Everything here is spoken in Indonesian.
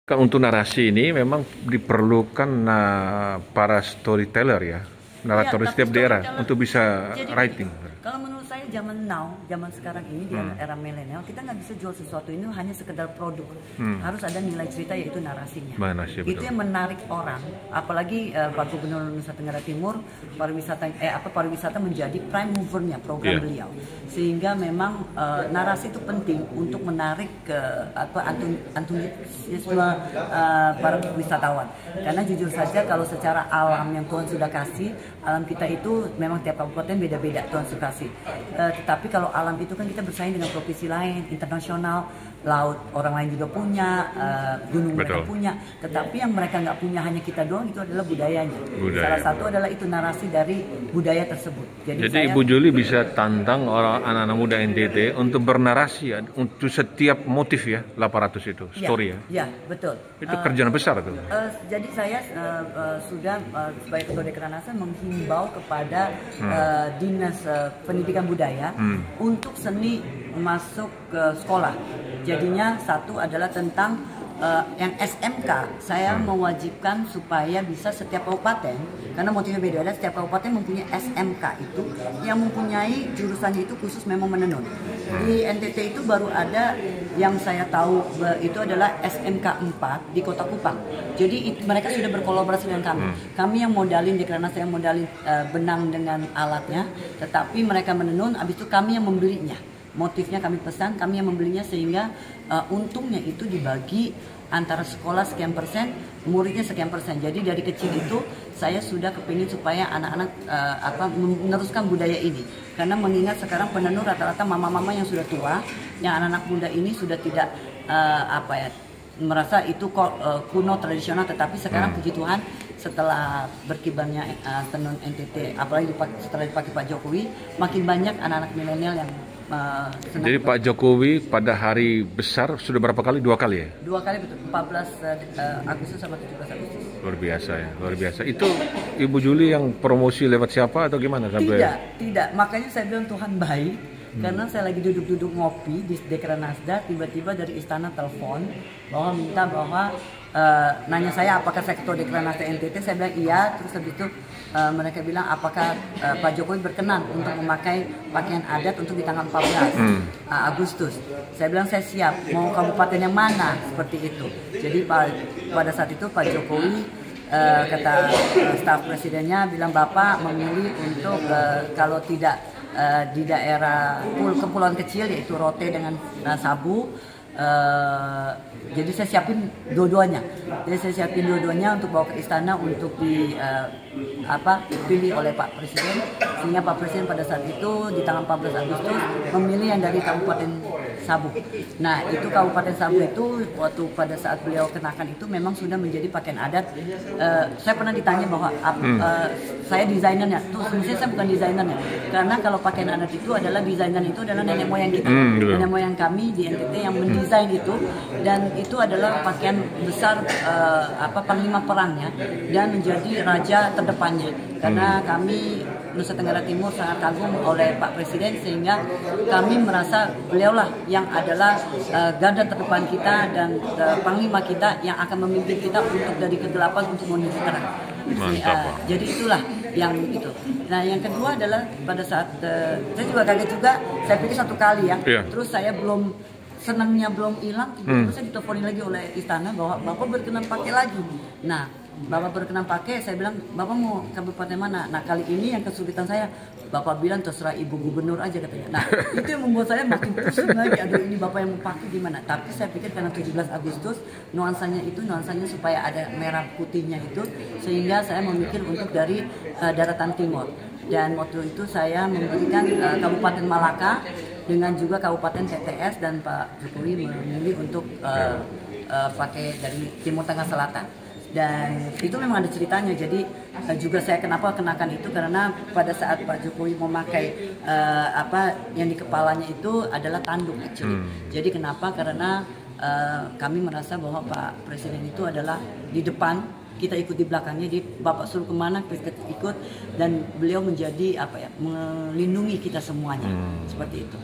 Kan untuk narasi ini memang diperlukan para storyteller ya, narator di setiap daerah untuk bisa Jadi writing. kalau menurut saya zaman sekarang ini di era milenial, kita nggak bisa jual sesuatu ini hanya sekedar produk. Harus ada nilai cerita, yaitu narasinya. Narasi, itu betul. yang menarik orang. Apalagi Pak Gubernur Nusa Tenggara Timur, pariwisata menjadi prime movernya program beliau. Sehingga memang narasi itu penting untuk menarik antusiasme para wisatawan. Karena jujur saja kalau secara alam yang Tuhan sudah kasih, alam kita itu memang tiap kabupaten beda-beda Tuhan sudah kasih. Tetapi kalau alam itu kan kita bersaing dengan provinsi lain, internasional, laut orang lain juga punya, gunung mereka punya. Tetapi yang mereka nggak punya hanya kita doang, itu adalah budayanya. Salah satu adalah itu narasi dari budaya tersebut. Jadi Ibu Juli bisa tantang anak-anak muda NTT untuk bernarasi ya, untuk setiap motif ya, 800 itu, story ya. Ya, betul. Itu kerjaan besar tuh. Jadi saya sudah sebagai Ketua Dekranasda menghimbau kepada Dinas Pendidikan Budaya untuk seni masuk ke sekolah. Jadinya satu adalah tentang yang SMK, saya mewajibkan supaya bisa setiap kabupaten, karena motifnya beda, ada setiap kabupaten mempunyai SMK itu yang mempunyai jurusannya itu khusus memang menenun. Di NTT itu baru ada yang saya tahu itu adalah SMK 4 di Kota Kupang. Jadi mereka sudah berkolaborasi dengan kami. Kami yang modalin, Dekranasda yang modalin benang dengan alatnya, tetapi mereka menenun, habis itu kami yang membelinya. Motifnya kami pesan, kami yang membelinya, sehingga untungnya itu dibagi antara sekolah sekian persen, muridnya sekian persen. Jadi dari kecil itu saya sudah kepingin supaya anak-anak meneruskan budaya ini. Karena mengingat sekarang penenun rata-rata mama-mama yang sudah tua, yang anak-anak muda ini sudah tidak merasa itu kuno tradisional. Tetapi sekarang puji Tuhan, setelah berkibarnya tenun NTT, apalagi setelah dipakai Pak Jokowi, makin banyak anak-anak milenial yang jadi Pak Jokowi pada hari besar sudah berapa kali? 2 kali ya? 2 kali, betul. 14 Agustus sama 17 Agustus. Luar biasa ya, luar biasa. Itu Ibu Juli yang promosi lewat siapa atau gimana? Tidak. Makanya saya bilang Tuhan baik. Karena saya lagi duduk-duduk ngopi di Dekranasda, tiba-tiba dari istana telepon bahwa minta nanya saya apakah saya Ketua Dekranasda NTT. Saya bilang iya. Terus habis itu mereka bilang apakah Pak Jokowi berkenan untuk memakai pakaian adat untuk di tanggal 14 Agustus. Saya bilang saya siap. Mau kabupaten yang mana? Seperti itu. Jadi pada saat itu Pak Jokowi kata staf presidennya bilang Bapak memilih untuk kalau tidak di daerah kepulauan kecil, yaitu Rote dengan Sabu. Jadi saya siapin dua-duanya. Untuk bawa ke istana untuk dipilih oleh Pak Presiden, sehingga Pak Presiden pada saat itu di tanggal 14 Agustus memilih yang dari Kabupaten Sabu. Nah, itu Kabupaten Sabu itu waktu pada saat beliau kenakan itu memang sudah menjadi pakaian adat. Saya pernah ditanya bahwa saya desainernya. Tuh sebenarnya saya bukan desainernya, karena kalau pakaian adat itu adalah desainer itu adalah nenek moyang kita, nenek moyang kami di NTT yang mendesain itu, dan itu adalah pakaian besar panglima perangnya dan menjadi raja terdepannya. Karena kami Nusa Tenggara Timur sangat kagum oleh Pak Presiden, sehingga kami merasa beliaulah yang adalah garda terdepan kita dan panglima kita yang akan memimpin kita untuk dari kegelapan untuk menuju terang. Jadi itulah yang itu. Nah, yang kedua adalah pada saat saya juga kaget juga, saya pikir 1 kali ya. Terus saya senangnya belum hilang, tiba-tiba saya diteleponin lagi oleh istana bahwa Bapak berkenan pakai lagi. Nah, Bapak berkenan pakai, saya bilang Bapak mau kabupaten mana? Nah, kali ini yang kesulitan saya, Bapak bilang terserah Ibu Gubernur aja katanya. Nah, itu yang membuat saya makin pusing lagi. Aduh, ini Bapak yang mau pakai gimana? Tapi saya pikir karena 17 Agustus nuansanya supaya ada merah putihnya itu, sehingga saya memikir untuk dari daratan timur. Dan waktu itu saya memberikan Kabupaten Malaka dengan juga Kabupaten TTS, dan Pak Jokowi memilih untuk pakai dari Timur Tengah Selatan. Dan itu memang ada ceritanya. Jadi juga saya kenapa kenakan itu, karena pada saat Pak Jokowi memakai yang di kepalanya itu adalah tanduk actually. Jadi kenapa? Karena kami merasa bahwa Pak Presiden itu adalah di depan, kita ikut di belakangnya. Jadi Bapak suruh kemana kita ikut, dan beliau menjadi melindungi kita semuanya. Seperti itu.